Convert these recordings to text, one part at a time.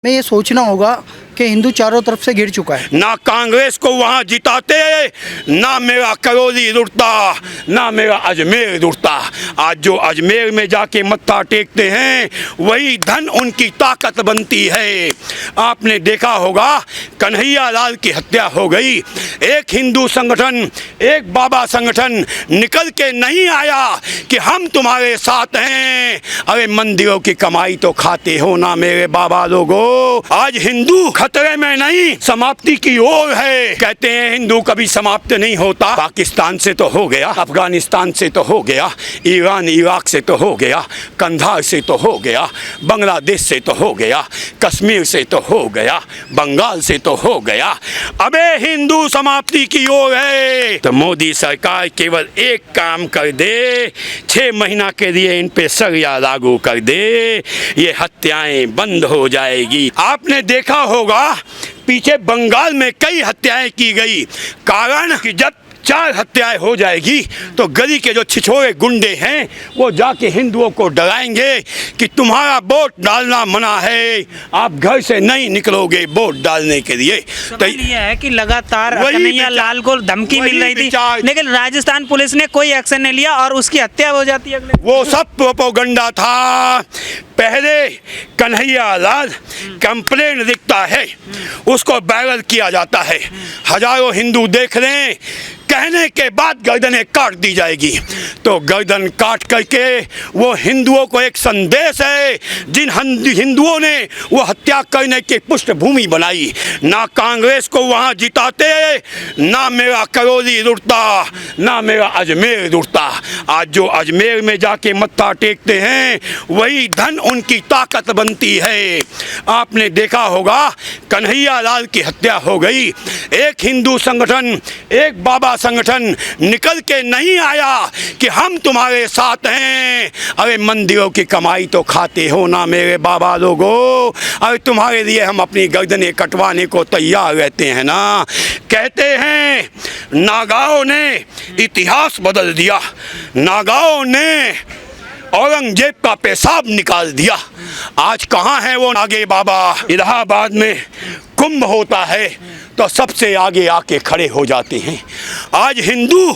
में ये सोचना होगा कि हिंदू चारों तरफ से घिर चुका है। ना कांग्रेस को वहाँ जिताते, ना मेरा करौली रुड़ता, ना मेरा अजमेर रुड़ता। आज जो अजमेर में जाके मत्था टेकते हैं वही धन उनकी ताकत बनती है। आपने देखा होगा कन्हैया लाल की हत्या हो गई, एक हिंदू संगठन, एक बाबा संगठन निकल के नहीं आया कि हम तुम्हारे साथ हैं। अरे मंदिरों की कमाई तो खाते हो ना मेरे बाबा लोगों। आज हिंदू खतरे में नहीं, समाप्ति की ओर है। कहते हैं हिंदू कभी समाप्त नहीं होता। पाकिस्तान से तो हो गया, अफगानिस्तान से तो हो गया, ईरान इराक से तो हो गया, कंधार से तो हो गया, बांग्लादेश से तो हो गया, कश्मीर से तो हो गया, बंगाल से तो हो गया। अबे हिंदू समाप्ति की ओर है। तो मोदी सरकार केवल एक काम कर दे, 6 महीना के लिए इन पे सरिया लागू कर दे, ये हत्याएं बंद हो जाएगी। आपने देखा होगा पीछे बंगाल में कई हत्याएं की गई, कारण कि जब 4 हत्याएं हो जाएगी तो गली के जो छिछोरे गुंडे हैं वो जाके हिंदुओं को डराएंगे कि तुम्हारा वोट डालना मना है, आप घर से नहीं निकलोगे वोट डालने के लिए। तो ये है कि लगातार कन्हैया लाल को धमकी मिल रही थी, लेकिन राजस्थान पुलिस ने कोई एक्शन नहीं लिया और उसकी हत्या हो जाती है। वो सब प्रोपोगंडा था। पहले कन्हैया लाल कंप्लेंट लिखता है, उसको वायरल किया जाता है, हजारों हिंदू देख लें, कहने के बाद गर्दनें काट दी जाएगी। तो गर्दन काट करके वो हिंदुओं को एक संदेश है, जिन हिंदुओं ने वो हत्या करने की पृष्ठभूमि बनाई। ना कांग्रेस को वहाँ जिताते, ना मेरा करौली रुड़ता, ना मेरा अजमेर रुड़ता। आज जो अजमेर में जाके मत्था टेकते हैं वही धन उनकी ताकत बनती है। आपने देखा होगा कन्हैया लाल की हत्या हो गई, एक हिंदू संगठन, एक बाबा संगठन निकल के नहीं आया कि हम तुम्हारे साथ हैं। अरे मंदिरों की कमाई तो खाते हो ना मेरे बाबा लोगों। अरे तुम्हारे लिए हम अपनी गर्दनें कटवाने को तैयार रहते हैं ना। कहते हैं नागाओं ने इतिहास बदल दिया, नागाओं ने औरंगजेब का पेशाब निकाल दिया। आज कहाँ है वो नागे बाबा? इलाहाबाद में कुंभ होता है तो सबसे आगे आके खड़े हो जाते हैं। आज हिंदू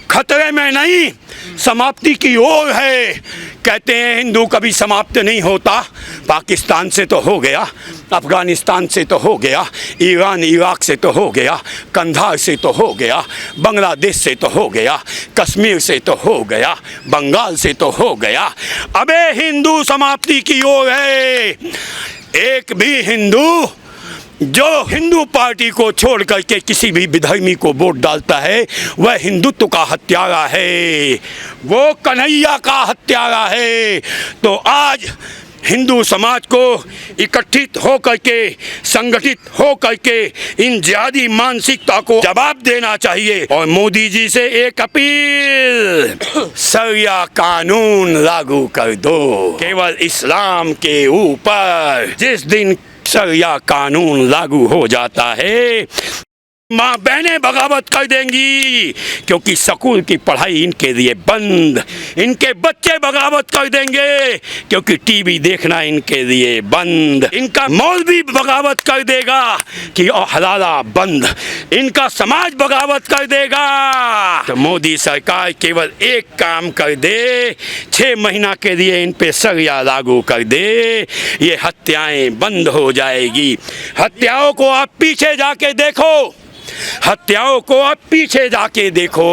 खतरे में नहीं, समाप्ति की ओर है। कहते हैं हिंदू कभी समाप्त नहीं होता। पाकिस्तान से तो हो गया, अफगानिस्तान से तो हो गया, ईरान इराक से तो हो गया, कंधार से तो हो गया, बांग्लादेश से तो हो गया, कश्मीर से तो हो गया, बंगाल से तो हो गया। अबे हिंदू समाप्ति की ओर है। एक भी हिंदू जो हिंदू पार्टी को छोड़ करके किसी भी विधर्मी को वोट डालता है वह हिंदुत्व का हत्यारा है, वो कन्हैया का हत्यारा है। तो आज हिंदू समाज को इकट्ठित हो करके, संगठित हो करके इन जिहादी मानसिकता को जवाब देना चाहिए। और मोदी जी से एक अपील, सरिया कानून लागू कर दो केवल इस्लाम के ऊपर। जिस दिन सरिया कानून लागू हो जाता है माँ बहनें बगावत कर देंगी, क्योंकि स्कूल की पढ़ाई इनके लिए बंद, इनके बच्चे बगावत कर देंगे क्योंकि टीवी देखना इनके लिए बंद, इनका मौलवी बगावत कर देगा कि हलाला बंद, इनका समाज बगावत कर देगा। तो मोदी सरकार केवल एक काम कर दे, 6 महीना के लिए इन पे सरिया लागू कर दे, ये हत्याएं बंद हो जाएगी। हत्याओं को आप पीछे जाके देखो, हत्याओं को आप पीछे जाके देखो।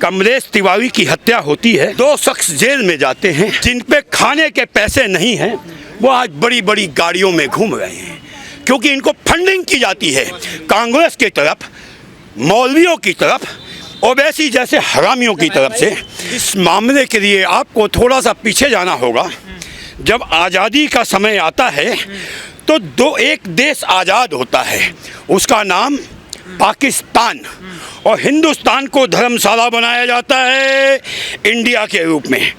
कमलेश तिवारी की हत्या होती है, 2 शख्स जेल में जाते हैं जिन पे खाने के पैसे नहीं हैं, वो आज बड़ी बड़ी गाड़ियों में घूम रहे हैं क्योंकि इनको फंडिंग की जाती है कांग्रेस की तरफ, मौलवियों की तरफ, ओवैसी जैसे हरामियों की तरफ से। इस मामले के लिए आपको थोड़ा सा पीछे जाना होगा। जब आज़ादी का समय आता है तो एक देश आज़ाद होता है, उसका नाम पाकिस्तान, और हिंदुस्तान को धर्मशाला बनाया जाता है इंडिया के रूप में।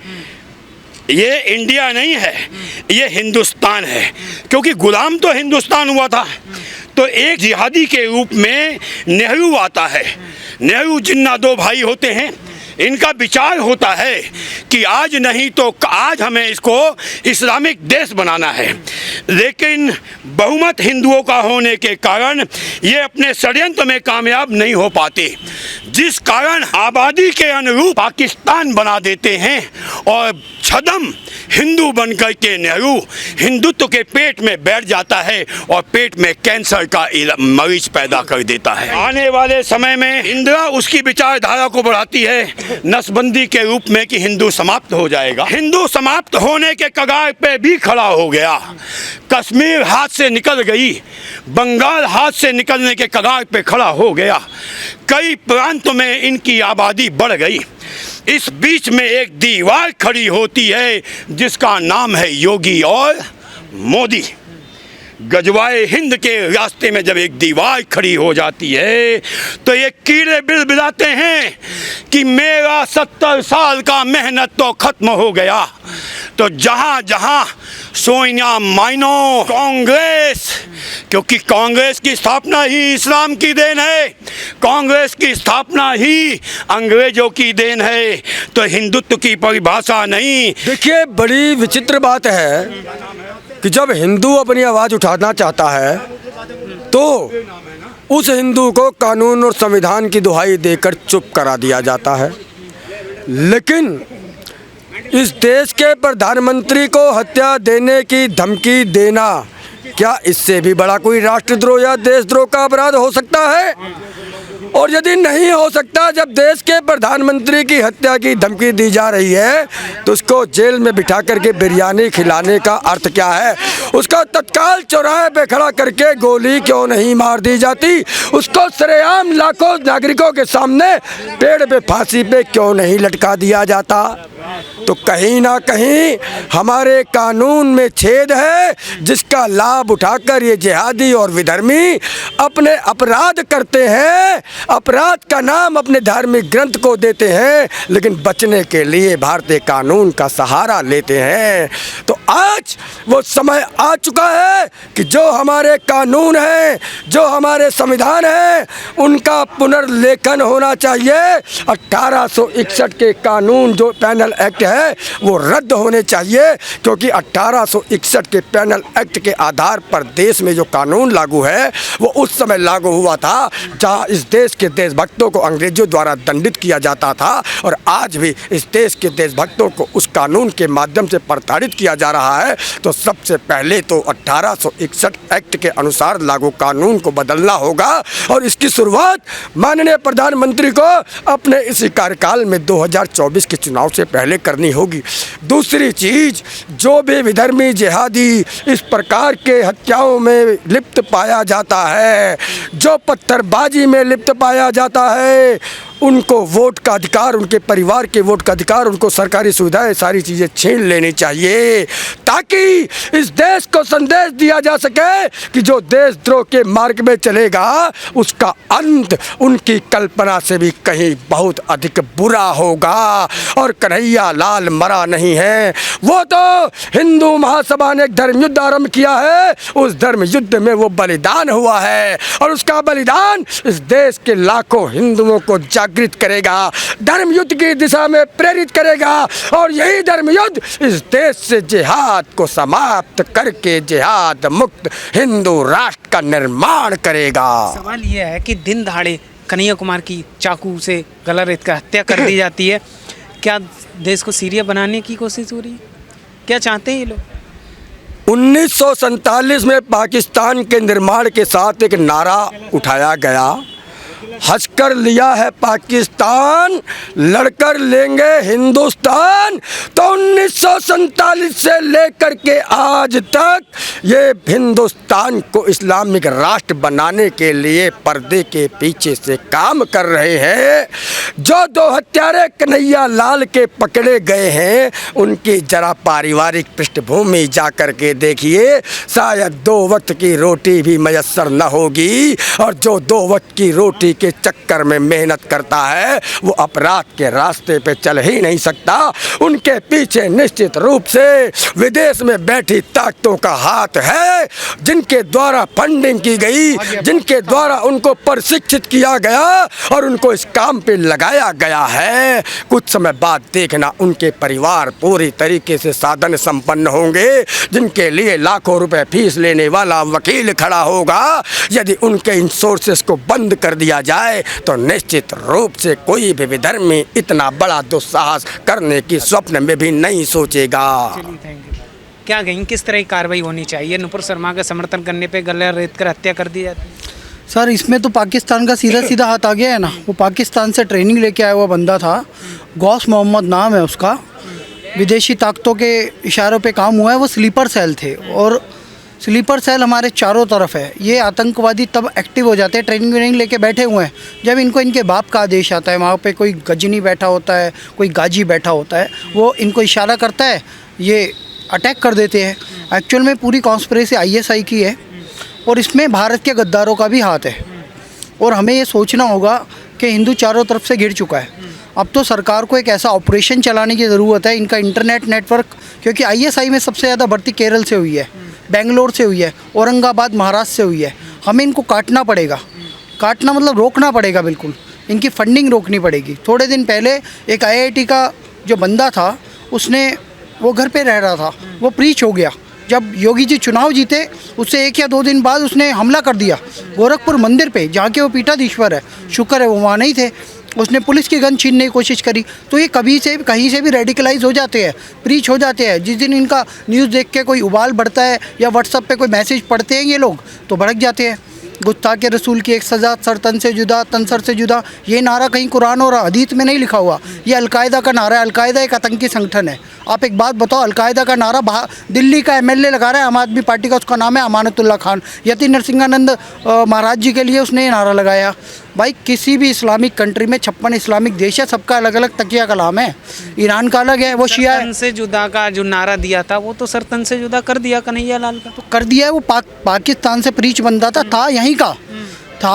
ये इंडिया नहीं है, ये हिंदुस्तान है, क्योंकि गुलाम तो हिंदुस्तान हुआ था। तो एक जिहादी के रूप में नेहरू आता है। नेहरू जिन्ना 2 भाई होते हैं, इनका विचार होता है कि आज नहीं तो आज हमें इसको इस्लामिक देश बनाना है, लेकिन बहुमत हिंदुओं का होने के कारण ये अपने षड्यंत्र में कामयाब नहीं हो पाते, जिस कारण आबादी के अनुरूप पाकिस्तान बना देते हैं और छदम हिंदू बनकर के नेहरू हिंदुत्व के पेट में बैठ जाता है और पेट में कैंसर का मरीज पैदा कर देता है। आने वाले समय में इंदिरा उसकी विचारधारा को बढ़ाती है नसबंदी के रूप में कि हिंदू समाप्त हो जाएगा। हिंदू समाप्त होने के कगार पे भी खड़ा हो गया। कश्मीर हाथ से निकल गई, बंगाल हाथ से निकलने के कगार पे खड़ा हो गया, कई प्रांतों में इनकी आबादी बढ़ गई। इस बीच में एक दीवार खड़ी होती है जिसका नाम है योगी और मोदी। गजवाए हिंद के रास्ते में जब एक दीवार खड़ी हो जाती है तो ये कीड़े बिलबिलाते हैं कि मेरा 70 साल का मेहनत तो खत्म हो गया। तो जहाँ जहाँ सोनिया माइनो कांग्रेस, क्योंकि कांग्रेस की स्थापना ही इस्लाम की देन है, कांग्रेस की स्थापना ही अंग्रेजों की देन है, तो हिंदुत्व की परिभाषा नहीं। देखिए, बड़ी विचित्र बात है कि जब हिंदू अपनी आवाज़ उठाना चाहता है तो उस हिंदू को कानून और संविधान की दुहाई देकर चुप करा दिया जाता है। लेकिन इस देश के प्रधानमंत्री को हत्या देने की धमकी देना, क्या इससे भी बड़ा कोई राष्ट्रद्रोह या देशद्रोह का अपराध हो सकता है? और यदि नहीं हो सकता, जब देश के प्रधानमंत्री की हत्या की धमकी दी जा रही है तो उसको जेल में बिठा करके बिरयानी खिलाने का अर्थ क्या है? उसका तत्काल चौराहे पे खड़ा करके गोली क्यों नहीं मार दी जाती? उसको सरेआम लाखों नागरिकों के सामने पेड़ पे फांसी पे क्यों नहीं लटका दिया जाता? तो कहीं ना कहीं हमारे कानून में छेद है, जिसका लाभ उठाकर ये जिहादी और विधर्मी अपने अपराध करते हैं, अपराध का नाम अपने धार्मिक ग्रंथ को देते हैं, लेकिन बचने के लिए भारतीय कानून का सहारा लेते हैं। तो आज वो समय आ चुका है कि जो हमारे कानून हैं, जो हमारे संविधान हैं, उनका पुनर्लेखन होना चाहिए। 1861 के कानून जो पैनल एक्ट है वो रद्द होने चाहिए, क्योंकि 1861 के पैनल एक्ट के आधार पर देश में जो कानून लागू है वो उस समय लागू हुआ था जहां इस देश के देशभक्तों को अंग्रेजों द्वारा दंडित किया जाता था, और आज भी इस देश के देशभक्तों को उस कानून के माध्यम से प्रताड़ित किया जा रहा है। तो सबसे पहले तो 1861 एक्ट के अनुसार लागू कानून को बदलना होगा, और इसकी शुरुआत माननीय प्रधानमंत्री को अपने इसी कार्यकाल में 2024 के चुनाव से पहले करनी होगी। दूसरी चीज, जो भी विधर्मी जिहादी इस प्रकार के हत्याओं में लिप्त पाया जाता है, जो पत्थरबाजी में लिप्त पाया जाता है, उनको वोट का अधिकार, उनके परिवार के वोट का अधिकार, उनको सरकारी सुविधाएं, सारी चीज़ें छीन लेनी चाहिए, ताकि इस देश को संदेश दिया जा सके कि जो देशद्रोह के मार्ग में चलेगा उसका अंत उनकी कल्पना से भी कहीं बहुत अधिक बुरा होगा। और कन्हैया लाल मरा नहीं है, वो तो हिंदू महासभा ने एक धर्म युद्ध आरंभ किया है, उस धर्म युद्ध में वो बलिदान हुआ है, और उसका बलिदान इस देश के लाखों हिंदुओं को जागृत करेगा, धर्म युद्ध की दिशा में प्रेरित करेगा, और यही धर्म युद्ध इस देश से जिहाद को समाप्त करके जिहाद मुक्त हिंदू राष्ट्र का निर्माण करेगा। सवाल यह है कि दिन दहाड़े कन्हैया कुमार की चाकू से गला रेत कर हत्या कर दी जाती है, क्या देश को सीरिया बनाने की कोशिश हो रही है? क्या चाहते हैं ये लोग? 1947 में पाकिस्तान के निर्माण के साथ एक नारा उठाया गया, हंसकर लिया है पाकिस्तान, लड़कर लेंगे हिंदुस्तान। तो 1947 से लेकर के आज तक ये हिंदुस्तान को इस्लामिक राष्ट्र बनाने के लिए पर्दे के पीछे से काम कर रहे हैं। जो दो हत्यारे कन्हैया लाल के पकड़े गए हैं, उनकी जरा पारिवारिक पृष्ठभूमि जा कर के देखिए, शायद 2 वक्त की रोटी भी मयसर न होगी, और जो 2 वक्त की रोटी के चक्कर में मेहनत करता है वो अपराध के रास्ते पे चल ही नहीं सकता। उनके पीछे निश्चित रूप से विदेश में बैठी ताकतों का हाथ है, जिनके द्वारा फंडिंग की गई, जिनके द्वारा उनको प्रशिक्षित किया गया और उनको इस काम पे लगाया गया है। कुछ समय बाद देखना उनके परिवार पूरी तरीके से साधन संपन्न होंगे, जिनके लिए लाखों रुपए फीस लेने वाला वकील खड़ा होगा। यदि उनके इन सोर्सेस को बंद कर दिया जाए तो निश्चित रूप से कोई भी विधर्मी इतना बड़ा दुस्साहस करने की स्वप्न में भी नहीं सोचेगा। Thank you. क्या कहेंगे, किस तरह की कार्रवाई होनी चाहिए? नुपुर शर्मा का समर्थन करने पे गला रेत कर हत्या कर दी जाती है। सर इसमें तो पाकिस्तान का सीधा सीधा हाथ आ गया है ना। वो पाकिस्तान से ट्रेनिंग लेके आया हुआ बंदा था, गौस मोहम्मद नाम है उसका। विदेशी ताकतों के इशारों पे काम हुआ है। वो स्लीपर सेल थे और स्लीपर सेल हमारे चारों तरफ है। ये आतंकवादी तब एक्टिव हो जाते हैं, ट्रेनिंग व्रेनिंग लेके बैठे हुए हैं, जब इनको इनके बाप का आदेश आता है। वहाँ पे कोई गजनी बैठा होता है, कोई गाजी बैठा होता है, वो इनको इशारा करता है, ये अटैक कर देते हैं। एक्चुअल में पूरी कॉन्स्पिरेसी ISI की है और इसमें भारत के गद्दारों का भी हाथ है। और हमें ये सोचना होगा कि हिंदू चारों तरफ से घिर चुका है। अब तो सरकार को एक ऐसा ऑपरेशन चलाने की ज़रूरत है। इनका इंटरनेट नेटवर्क, क्योंकि ISI में सबसे ज़्यादा भर्ती केरल से हुई है, बेंगलोर से हुई है, औरंगाबाद महाराष्ट्र से हुई है। हमें इनको काटना पड़ेगा। काटना मतलब रोकना पड़ेगा, बिल्कुल इनकी फंडिंग रोकनी पड़ेगी। थोड़े दिन पहले एक IIT का जो बंदा था, उसने वो घर पे रह रहा था, वो प्रीच हो गया। जब योगी जी चुनाव जीते उससे 1 या 2 दिन बाद उसने हमला कर दिया गोरखपुर मंदिर पे, जहाँ के वो पीठाधीश्वर है। शुक्र है वो वहाँ नहीं थे। उसने पुलिस की गन छीनने की कोशिश करी। तो ये कभी से कहीं से भी रेडिकलाइज हो जाते हैं, प्रीच हो जाते हैं। जिस दिन इनका न्यूज़ देख के कोई उबाल बढ़ता है या व्हाट्सअप पे कोई मैसेज पढ़ते हैं ये लोग, तो भड़क जाते हैं। गुस्ताख के रसूल की एक सज़ा सर तन से जुदा, तन सर से जुदा, ये नारा कहीं कुरान और हदीस में नहीं लिखा हुआ। ये अलकायदा का नारा है। अलकायदा एक आतंकी संगठन है। आप एक बात बताओ, अलकायदा का नारा दिल्ली का MLA लगा रहा है, आम आदमी पार्टी का, उसका नाम है अमानतुल्लाह खान। यति नरसिंहानंद महाराज जी के लिए उसने ये नारा लगाया। भाई किसी भी इस्लामिक कंट्री में 56 इस्लामिक देश है, सबका अलग अलग तकिया कलाम है। ईरान का अलग है, वो शिया है। सरतन से जुदा का जो नारा दिया था वो तो सरतन से जुदा कर दिया कन्हैया लाल का। तो कर दिया है। वो पाकिस्तान से प्रीच बनता था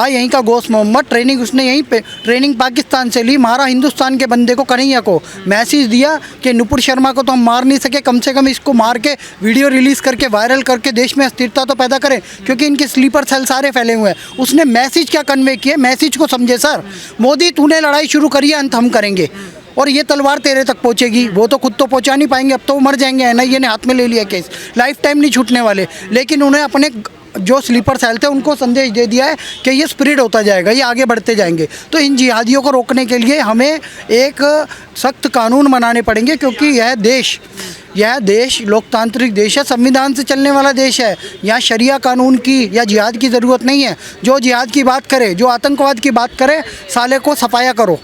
यहीं का गौस मोहम्मद। ट्रेनिंग उसने यहीं पे, ट्रेनिंग पाकिस्तान से ली। मारा हिंदुस्तान के बंदे को, कन्हैया को मैसेज दिया कि नुपुर शर्मा को तो हम मार नहीं सके, कम से कम इसको मार के वीडियो रिलीज़ करके वायरल करके देश में अस्थिरता तो पैदा करें, क्योंकि इनके स्लीपर सेल सारे फैले हुए हैं। उसने मैसेज क्या कन्वे किए, मैसेज को समझे सर। मोदी तूने लड़ाई शुरू करी है, अंत हम करेंगे और ये तलवार तेरे तक पहुंचेगी। वो तो खुद तो पहुंचा नहीं पाएंगे, अब तो वो मर जाएंगे। NIA ने हाथ में ले लिया केस, लाइफ टाइम नहीं छूटने वाले। लेकिन उन्हें अपने जो स्लीपर सेल थे उनको संदेश दे दिया है कि ये स्प्रेड होता जाएगा, ये आगे बढ़ते जाएंगे। तो इन जिहादियों को रोकने के लिए हमें एक सख्त कानून बनाने पड़ेंगे, क्योंकि यह देश लोकतांत्रिक देश है, संविधान से चलने वाला देश है। यहाँ शरिया कानून की या जिहाद की ज़रूरत नहीं है। जो जिहाद की बात करे, जो आतंकवाद की बात करे, साले को सफाया करो,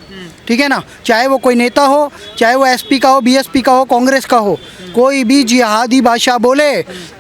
ठीक है ना। चाहे वो कोई नेता हो, चाहे वो SP का हो, BSP का हो, कांग्रेस का हो, कोई भी जिहादी भाषा बोले,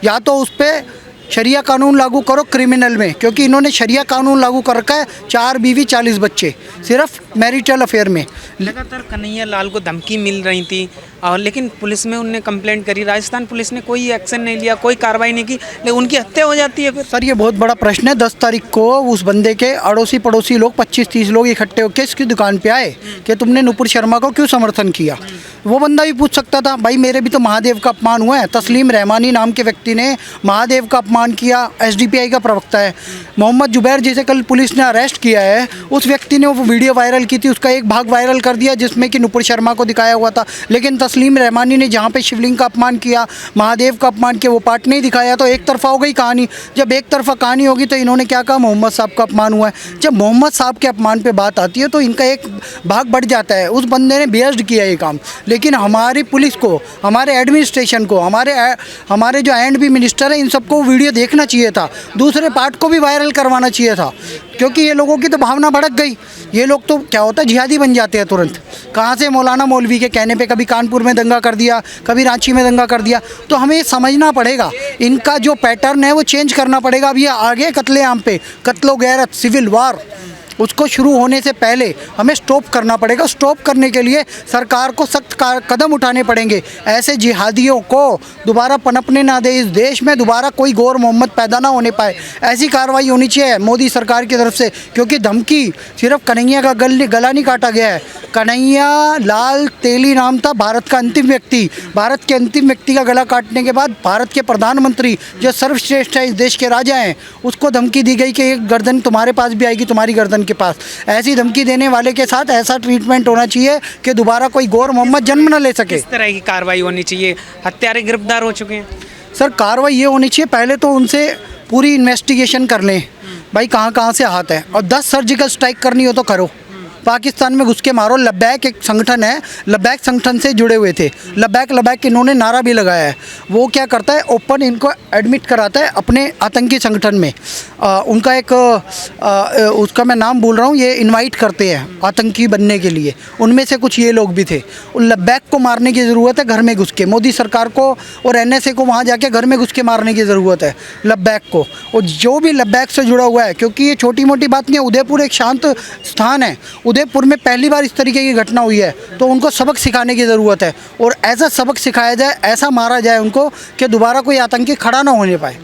या तो उस पर शरिया कानून लागू करो क्रिमिनल में, क्योंकि इन्होंने शरिया कानून लागू कर रखा है। 4 बीवी 40 बच्चे सिर्फ मैरिटल अफेयर में। लगातार कन्हैया लाल को धमकी मिल रही थी, और लेकिन पुलिस में उनने कंप्लेंट करी, राजस्थान पुलिस ने कोई एक्शन नहीं लिया, कोई कार्रवाई नहीं की, लेकिन उनकी हत्या हो जाती है फिर। सर ये बहुत बड़ा प्रश्न है। 10 तारीख को उस बंदे के अड़ोसी पड़ोसी लोग 25-30 लोग इकट्ठे होकर इसकी दुकान पे आए कि तुमने नुपुर शर्मा को क्यों समर्थन किया। वो बंदा भी पूछ सकता था, भाई मेरे भी तो महादेव का अपमान हुआ है। तस्लीम रहमानी नाम के व्यक्ति ने महादेव का अपमान किया, SDPI का प्रवक्ता है। मोहम्मद जुबैर जिसे कल पुलिस ने अरेस्ट किया है, उस व्यक्ति ने वो वीडियो वायरल की थी, उसका एक भाग वायरल कर दिया जिसमें कि नुपुर शर्मा को दिखाया हुआ था। लेकिन तस्लीम रहमानी ने जहाँ पे शिवलिंग का अपमान किया, महादेव का अपमान किया, वो पार्ट नहीं दिखाया। तो एक तरफा हो गई कहानी। जब एक तरफा कहानी होगी तो इन्होंने क्या कहा, मोहम्मद साहब का अपमान हुआ है। जब मोहम्मद साहब के अपमान पे बात आती है तो इनका एक भाग बढ़ जाता है। उस बंदे ने बेस्ड किया ये काम, लेकिन हमारी पुलिस को, हमारे एडमिनिस्ट्रेशन को, हमारे जो B मिनिस्टर है, इन सबको वीडियो देखना चाहिए था। दूसरे पार्ट को भी वायरल करवाना चाहिए था, क्योंकि ये लोगों की तो भावना भड़क गई। ये लोग तो क्या होता है, जिहादी बन जाते हैं तुरंत। कहाँ से मौलाना मौलवी के कहने पे कभी कानपुर में दंगा कर दिया, कभी रांची में दंगा कर दिया। तो हमें ये समझना पड़ेगा, इनका जो पैटर्न है वो चेंज करना पड़ेगा। अब ये आगे कत्लेआम पे, कत्लो गैरत, सिविल वार, उसको शुरू होने से पहले हमें स्टॉप करना पड़ेगा। स्टॉप करने के लिए सरकार को सख्त कदम उठाने पड़ेंगे। ऐसे जिहादियों को दोबारा पनपने ना दे, इस देश में दोबारा कोई गौर मोहम्मद पैदा ना होने पाए, ऐसी कार्रवाई होनी चाहिए मोदी सरकार की तरफ से। क्योंकि धमकी सिर्फ कन्हैया का गला नहीं काटा गया है, कन्हैया लाल तेली नाम था भारत का अंतिम व्यक्ति। भारत के अंतिम व्यक्ति का गला काटने के बाद भारत के प्रधानमंत्री जो सर्वश्रेष्ठ है, इस देश के राजा हैं, उसको धमकी दी गई कि एक गर्दन तुम्हारे पास भी आएगी, तुम्हारी गर्दन के पास। ऐसी धमकी देने वाले के साथ ऐसा ट्रीटमेंट होना चाहिए कि दोबारा कोई गौर मोहम्मद जन्म न ले सके। किस तरह की कार्रवाई होनी चाहिए? हत्यारे गिरफ्तार हो चुके हैं। सर कार्रवाई ये होनी चाहिए, पहले तो उनसे पूरी इन्वेस्टिगेशन कर लें भाई कहाँ कहाँ से हाथ है, और 10 सर्जिकल स्ट्राइक करनी हो तो करो। पाकिस्तान में घुस के मारो। लब्बैक एक संगठन है, लब्बैक संगठन से जुड़े हुए थे। लब्बैक इन्होंने नारा भी लगाया है। वो क्या करता है, ओपन इनको एडमिट कराता है अपने आतंकी संगठन में। उनका एक उसका मैं नाम भूल रहा हूँ, ये इनवाइट करते हैं आतंकी बनने के लिए। उनमें से कुछ ये लोग भी थे। उन लब्बैक को मारने की ज़रूरत है घर में घुस के। मोदी सरकार को और NSA को वहाँ जाके घर में घुस के मारने की ज़रूरत है लब्बैक को, और जो भी लब्बैक से जुड़ा हुआ है। क्योंकि ये छोटी मोटी बात नहीं है। उदयपुर एक शांत स्थान है, उदयपुर में पहली बार इस तरीके की घटना हुई है, तो उनको सबक सिखाने की ज़रूरत है। और ऐसा सबक सिखाया जाए, ऐसा मारा जाए उनको कि दोबारा कोई आतंकी खड़ा ना होने पाए।